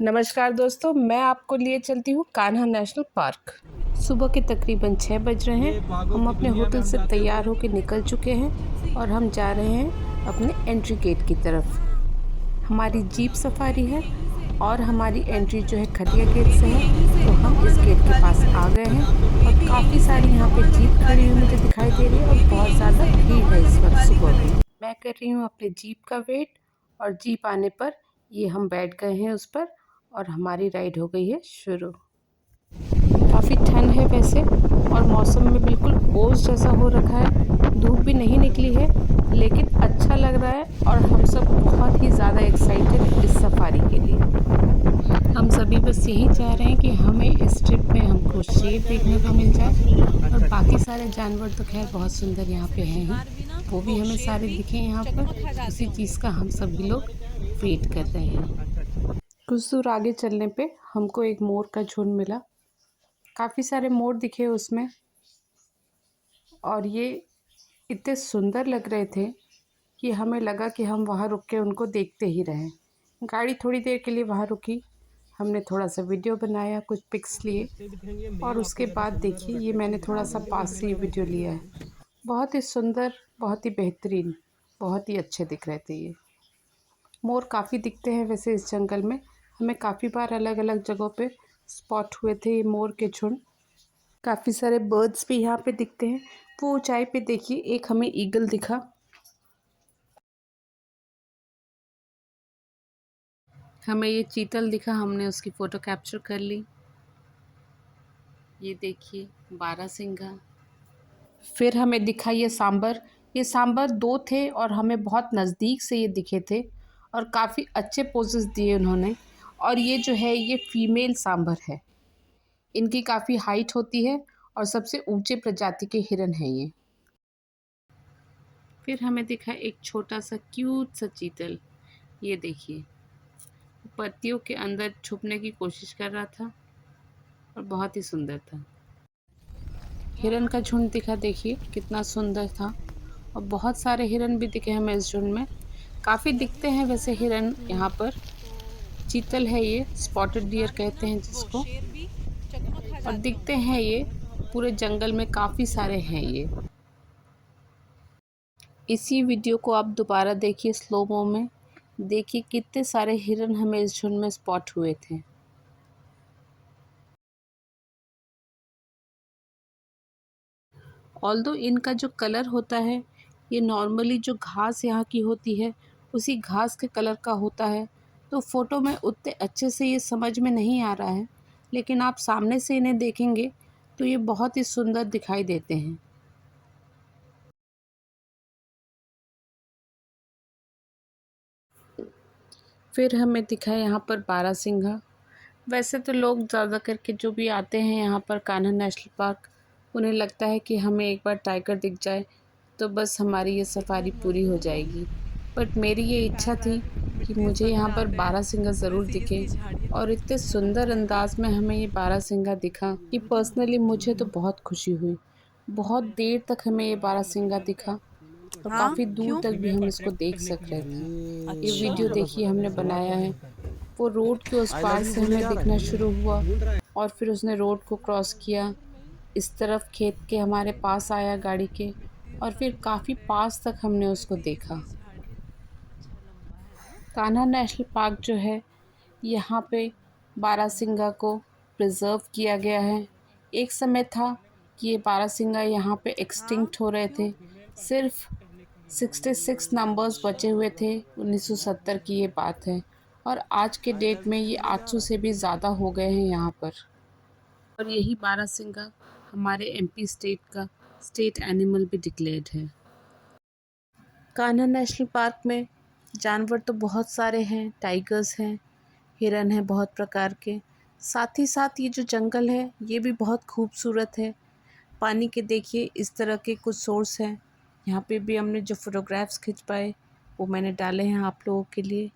नमस्कार दोस्तों, मैं आपको लिए चलती हूँ कान्हा नेशनल पार्क। सुबह के तकरीबन 6 बज रहे हैं। हम अपने होटल से तैयार होकर निकल चुके हैं और हम जा रहे हैं अपने एंट्री गेट की तरफ। हमारी जीप सफारी है और हमारी एंट्री जो है खटिया गेट से है, तो हम इस गेट के पास आ गए हैं और काफ़ी सारी यहाँ पे जीप खड़ी हुई मुझे दिखाई दे रही है और बहुत ज़्यादा भीड़ है इस वक्त सुबह में। मैं कर रही हूँ अपने जीप का वेट और जीप आने पर ये हम बैठ गए हैं उस पर और हमारी राइड हो गई है शुरू। काफ़ी ठंड है वैसे और मौसम में बिल्कुल ओस जैसा हो रखा है। धूप भी नहीं निकली है लेकिन अच्छा लग रहा है और हम सब बहुत ही ज़्यादा एक्साइटेड इस सफारी के लिए। हम सभी बस यही चाह रहे हैं कि हमें इस ट्रिप में हमको शेर देखने को मिल जाए और बाकी सारे जानवर तो खैर बहुत सुंदर यहाँ पे हैं ही, वो भी हमें सारे दिखे यहाँ पर। उसी चीज़ का हम सभी लोग वेट कर रहे हैं। कुछ दूर आगे चलने पे हमको एक मोर का झुंड मिला। काफ़ी सारे मोर दिखे उसमें और ये इतने सुंदर लग रहे थे कि हमें लगा कि हम वहाँ रुक के उनको देखते ही रहें। गाड़ी थोड़ी देर के लिए वहाँ रुकी, हमने थोड़ा सा वीडियो बनाया, कुछ पिक्स लिए और उसके बाद देखिए ये मैंने थोड़ा सा पास से वीडियो लिया है। बहुत ही सुंदर, बहुत ही बेहतरीन, बहुत ही अच्छे दिख रहे थे ये मोर। काफ़ी दिखते हैं वैसे इस जंगल में, हमें काफ़ी बार अलग अलग जगहों पे स्पॉट हुए थे ये मोर के झुंड। काफ़ी सारे बर्ड्स भी यहाँ पे दिखते हैं। वो ऊंचाई पे देखिए एक हमें ईगल दिखा। हमें ये चीतल दिखा, हमने उसकी फ़ोटो कैप्चर कर ली। ये देखिए बारहसिंगा। फिर हमें दिखा ये सांबर। ये सांबर 2 थे और हमें बहुत नज़दीक से ये दिखे थे और काफ़ी अच्छे पोजेस दिए उन्होंने। और ये जो है ये फीमेल सांबर है, इनकी काफ़ी हाइट होती है और सबसे ऊंचे प्रजाति के हिरन हैं ये। फिर हमें दिखा एक छोटा सा क्यूट सा चीतल। ये देखिए पत्तियों के अंदर छुपने की कोशिश कर रहा था और बहुत ही सुंदर था। हिरन का झुंड दिखा, देखिए कितना सुंदर था और बहुत सारे हिरन भी दिखे हमें इस झुंड में। काफ़ी दिखते हैं वैसे हिरन यहाँ पर। चीतल है ये, स्पॉटेड डियर कहते हैं जिसको, और दिखते हैं ये पूरे जंगल में काफ़ी सारे हैं ये। इसी वीडियो को आप दोबारा देखिए स्लो-मो में, देखिए कितने सारे हिरन हमें इस झुंड में स्पॉट हुए थे। ऑल्दो इनका जो कलर होता है ये नॉर्मली जो घास यहाँ की होती है उसी घास के कलर का होता है, तो फ़ोटो में उतने अच्छे से ये समझ में नहीं आ रहा है, लेकिन आप सामने से इन्हें देखेंगे तो ये बहुत ही सुंदर दिखाई देते हैं। फिर हमें दिखा यहाँ पर बारहसिंघा। वैसे तो लोग ज़्यादा करके जो भी आते हैं यहाँ पर कान्हा नेशनल पार्क, उन्हें लगता है कि हमें एक बार टाइगर दिख जाए तो बस हमारी ये सफारी पूरी हो जाएगी। बट मेरी ये इच्छा थी कि मुझे यहाँ पर बारहसिंघा ज़रूर दिखे और इतने सुंदर अंदाज में हमें ये बारहसिंघा दिखा कि पर्सनली मुझे तो बहुत खुशी हुई। बहुत देर तक हमें ये बारहसिंघा दिखा और हाँ, काफ़ी दूर क्यों? तक भी हम इसको देख सक रहे थे। ये अच्छा। वीडियो देखिए हमने बनाया है। वो रोड के उस आई लव पार यू से बोलने हमें जा रहा दिखना है। शुरू हुआ और फिर उसने रोड को क्रॉस किया, इस तरफ खेत के हमारे पास आया गाड़ी के, और फिर काफ़ी पास तक हमने उसको देखा। कान्हा नेशनल पार्क जो है यहाँ पे बारहसिंगा को प्रिजर्व किया गया है। एक समय था कि ये बारहसिंगा यहाँ पे हाँ, एक्सटिंक्ट हो रहे क्यों? थे। सिर्फ 66 नंबर्स बचे हुए थे। 1970 की ये बात है और आज के आई डेट लव में यू ये बोलने जा 800 रहा से है। भी ज़्यादा हो गए हैं यहाँ पर। और यही बारहसिंगा हमारे एमपी स्टेट का स्टेट एनिमल भी डिक्लेयर्ड है। कान्हा नेशनल पार्क में जानवर तो बहुत सारे हैं, टाइगर्स हैं, हिरन हैं बहुत प्रकार के। साथ ही साथ ये जो जंगल है ये भी बहुत खूबसूरत है। पानी के देखिए इस तरह के कुछ सोर्स हैं। यहाँ पे भी हमने जो फ़ोटोग्राफ्स खिंच पाए वो मैंने डाले हैं आप लोगों के लिए।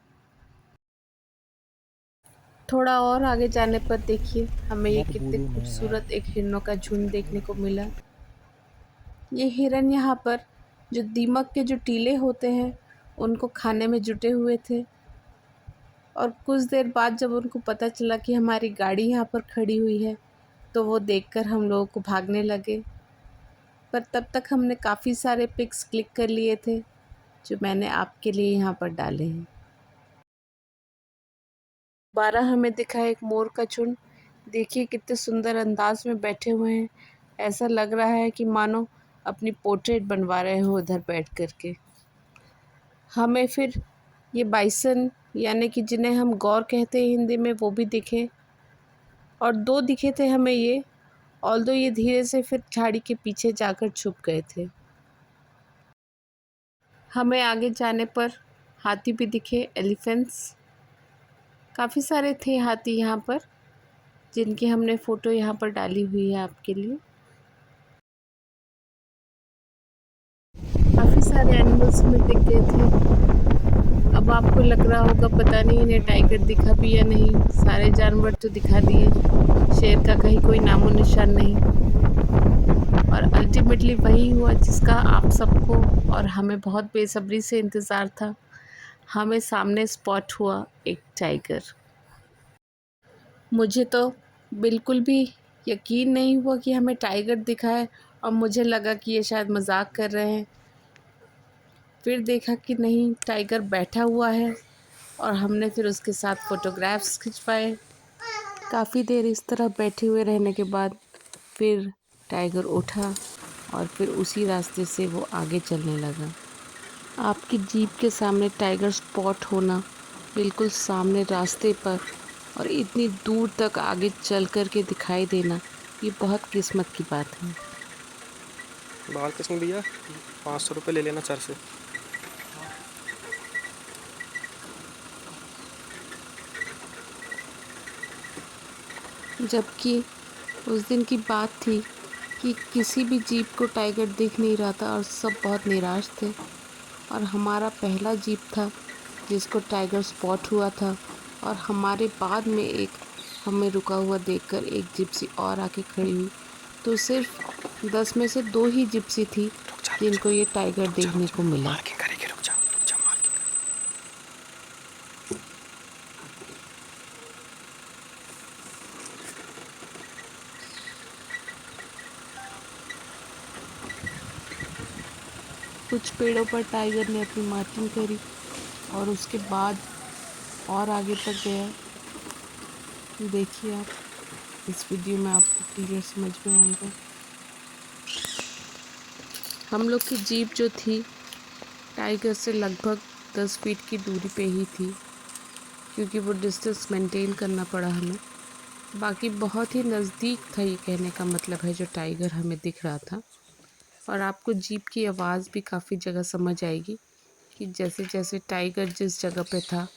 थोड़ा और आगे जाने पर देखिए हमें ये मत कितने बोलो ना यार। खूबसूरत एक हिरनों का झुंड देखने को मिला। ये हिरन यहाँ पर जो दीमक के जो टीले होते हैं उनको खाने में जुटे हुए थे। और कुछ देर बाद जब उनको पता चला कि हमारी गाड़ी यहाँ पर खड़ी हुई है तो वो देखकर हम लोगों को भागने लगे। पर तब तक हमने काफ़ी सारे पिक्स क्लिक कर लिए थे जो मैंने आपके लिए यहाँ पर डाले हैं। दोबारा हमें दिखा एक मोर का झुंड। देखिए कितने सुंदर अंदाज में बैठे हुए हैं। ऐसा लग रहा है कि मानो अपनी पोर्ट्रेट बनवा रहे हो उधर बैठ कर के। हमें फिर ये बाइसन यानी कि जिन्हें हम गौर कहते हैं हिंदी में, वो भी दिखे और दो दिखे थे हमें ये, ऑल्दो ये धीरे से फिर झाड़ी के पीछे जाकर छुप गए थे। हमें आगे जाने पर हाथी भी दिखे, एलिफेंट्स काफ़ी सारे थे हाथी यहाँ पर, जिनकी हमने फ़ोटो यहाँ पर डाली हुई है आपके लिए। काफ़ी सारे एनिमल्स हमें दिख गए थे। अब आपको लग रहा होगा पता नहीं इन्हें टाइगर दिखा भी या नहीं। सारे जानवर तो दिखा दिए, शेर का कहीं कोई नामो निशान नहीं। और अल्टीमेटली वही हुआ जिसका आप सबको और हमें बहुत बेसब्री से इंतज़ार था। हमें सामने स्पॉट हुआ एक टाइगर। मुझे तो बिल्कुल भी यकीन नहीं हुआ कि हमें टाइगर दिखा है और मुझे लगा कि ये शायद मजाक कर रहे हैं। फिर देखा कि नहीं, टाइगर बैठा हुआ है और हमने फिर उसके साथ फ़ोटोग्राफ्स खिंचवाए। काफ़ी देर इस तरह बैठे हुए रहने के बाद फिर टाइगर उठा और फिर उसी रास्ते से वो आगे चलने लगा। आपकी जीप के सामने टाइगर स्पॉट होना, बिल्कुल सामने रास्ते पर और इतनी दूर तक आगे चल कर के दिखाई देना, ये बहुत किस्मत की बात है। बाल किस्म भैया 500 रुपये ले लेना सर से। जबकि उस दिन की बात थी कि किसी भी जीप को टाइगर दिख नहीं रहा था और सब बहुत निराश थे। और हमारा पहला जीप था जिसको टाइगर स्पॉट हुआ था और हमारे बाद में एक हमें रुका हुआ देखकर एक जिप्सी और आके खड़ी हुई। तो सिर्फ 10 में से 2 ही जिप्सी थी जिनको ये टाइगर देखने को मिला। कुछ पेड़ों पर टाइगर ने अपनी मार्किंग करी और उसके बाद और आगे तक गया। देखिए आप इस वीडियो में आपको क्लियर समझ में आएगा। हम लोग की जीप जो थी टाइगर से लगभग 10 फीट की दूरी पे ही थी, क्योंकि वो डिस्टेंस मेंटेन करना पड़ा हमें। बाकी बहुत ही नज़दीक था, ये कहने का मतलब है, जो टाइगर हमें दिख रहा था। और आपको जीप की आवाज़ भी काफ़ी जगह समझ आएगी कि जैसे जैसे टाइगर जिस जगह पे था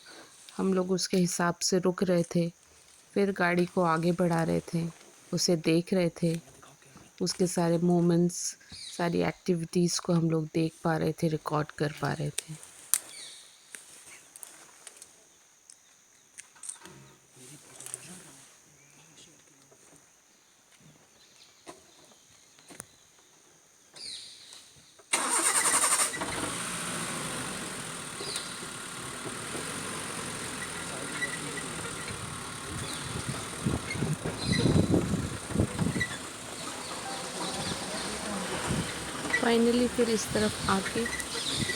हम लोग उसके हिसाब से रुक रहे थे, फिर गाड़ी को आगे बढ़ा रहे थे, उसे देख रहे थे, उसके सारे मूवमेंट्स, सारी एक्टिविटीज़ को हम लोग देख पा रहे थे, रिकॉर्ड कर पा रहे थे। फाइनली फिर इस तरफ आके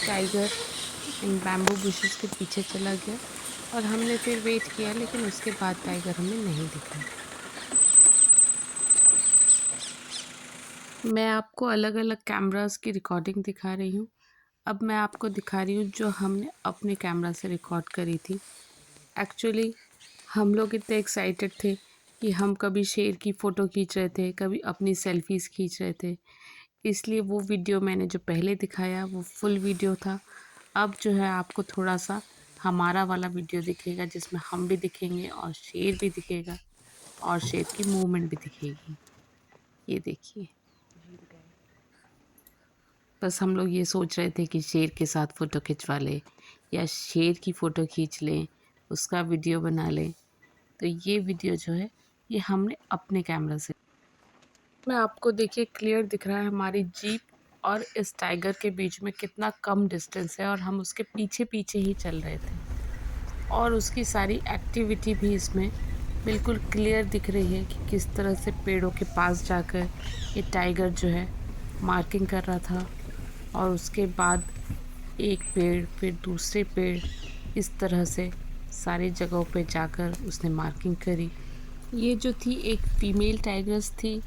टाइगर इन बैम्बू बुशेस के पीछे चला गया और हमने फिर वेट किया, लेकिन उसके बाद टाइगर हमें नहीं दिखा। मैं आपको अलग अलग कैमरास की रिकॉर्डिंग दिखा रही हूँ। अब मैं आपको दिखा रही हूँ जो हमने अपने कैमरा से रिकॉर्ड करी थी। एक्चुअली हम लोग इतने एक्साइटेड थे कि हम कभी शेर की फ़ोटो खींच रहे थे, कभी अपनी सेल्फ़ीज़ खींच रहे थे। इसलिए वो वीडियो मैंने जो पहले दिखाया वो फुल वीडियो था। अब जो है आपको थोड़ा सा हमारा वाला वीडियो दिखेगा जिसमें हम भी दिखेंगे और शेर भी दिखेगा और शेर की मूवमेंट भी दिखेगी। ये देखिए, बस हम लोग ये सोच रहे थे कि शेर के साथ फ़ोटो खिंचवा लें या शेर की फ़ोटो खींच लें, उसका वीडियो बना लें। तो ये वीडियो जो है ये हमने अपने कैमरा से, मैं आपको देखिए क्लियर दिख रहा है हमारी जीप और इस टाइगर के बीच में कितना कम डिस्टेंस है और हम उसके पीछे पीछे ही चल रहे थे। और उसकी सारी एक्टिविटी भी इसमें बिल्कुल क्लियर दिख रही है कि किस तरह से पेड़ों के पास जाकर ये टाइगर जो है मार्किंग कर रहा था, और उसके बाद एक पेड़ फिर दूसरे पेड़, इस तरह से सारी जगहों पे जाकर उसने मार्किंग करी। ये जो थी एक फीमेल टाइगर्स थी,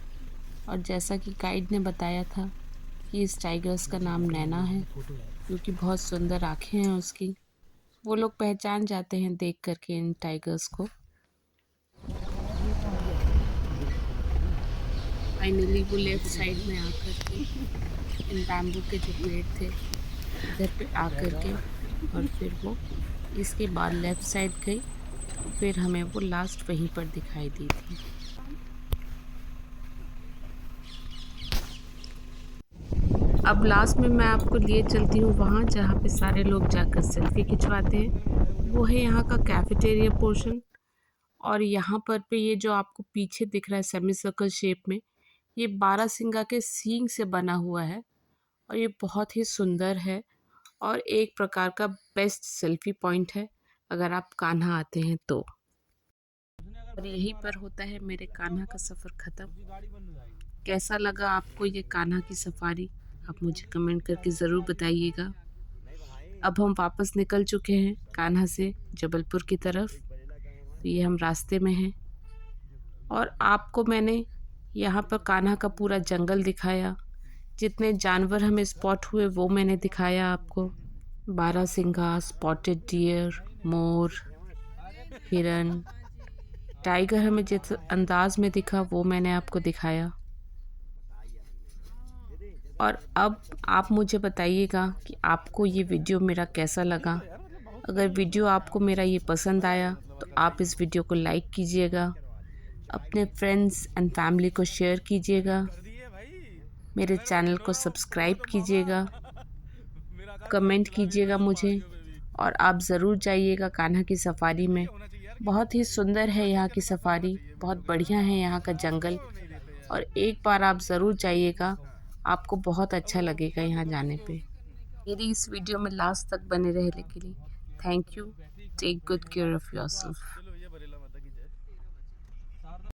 और जैसा कि गाइड ने बताया था कि इस टाइगर्स का नाम नैना है, क्योंकि बहुत सुंदर आँखें हैं उसकी। वो लोग पहचान जाते हैं देख करके इन टाइगर्स को। फाइनली वो लेफ्ट साइड में आकर के इन बैम्बू के जो पेड़ थे इधर पे आकर के, और फिर वो इसके बाद लेफ्ट साइड गई, फिर हमें वो लास्ट वहीं पर दिखाई दी थी। अब लास्ट में मैं आपको लिए चलती हूँ वहाँ जहाँ पे सारे लोग जाकर सेल्फी खिंचवाते हैं। वो है यहाँ का कैफेटेरिया पोर्शन, और यहाँ पर पे ये जो आपको पीछे दिख रहा है सेमी सर्कल शेप में, ये बारहसिंगा के सींग से बना हुआ है, और ये बहुत ही सुंदर है और एक प्रकार का बेस्ट सेल्फी पॉइंट है अगर आप कान्हा आते हैं तो। और यहीं पर होता है मेरे कान्हा का सफ़र ख़त्म। कैसा लगा आपको ये कान्हा की सफारी, आप मुझे कमेंट करके ज़रूर बताइएगा। अब हम वापस निकल चुके हैं कान्हा से जबलपुर की तरफ, तो ये हम रास्ते में हैं, और आपको मैंने यहाँ पर कान्हा का पूरा जंगल दिखाया। जितने जानवर हमें स्पॉट हुए वो मैंने दिखाया आपको। बारहसिंघा, स्पॉटेड डियर, मोर, हिरन, टाइगर हमें जिस अंदाज में दिखा वो मैंने आपको दिखाया। और अब आप मुझे बताइएगा कि आपको ये वीडियो मेरा कैसा लगा। अगर वीडियो आपको मेरा ये पसंद आया तो आप इस वीडियो को लाइक कीजिएगा, अपने फ्रेंड्स एंड फैमिली को शेयर कीजिएगा, मेरे चैनल को सब्सक्राइब कीजिएगा, कमेंट कीजिएगा मुझे, और आप ज़रूर जाइएगा कान्हा की सफारी में। बहुत ही सुंदर है यहाँ की सफारी, बहुत बढ़िया है यहाँ का जंगल, और एक बार आप ज़रूर जाइएगा, आपको बहुत अच्छा लगेगा यहाँ जाने पे। मेरी इस वीडियो में लास्ट तक बने रहने के लिए thank you. Take good care of yourself.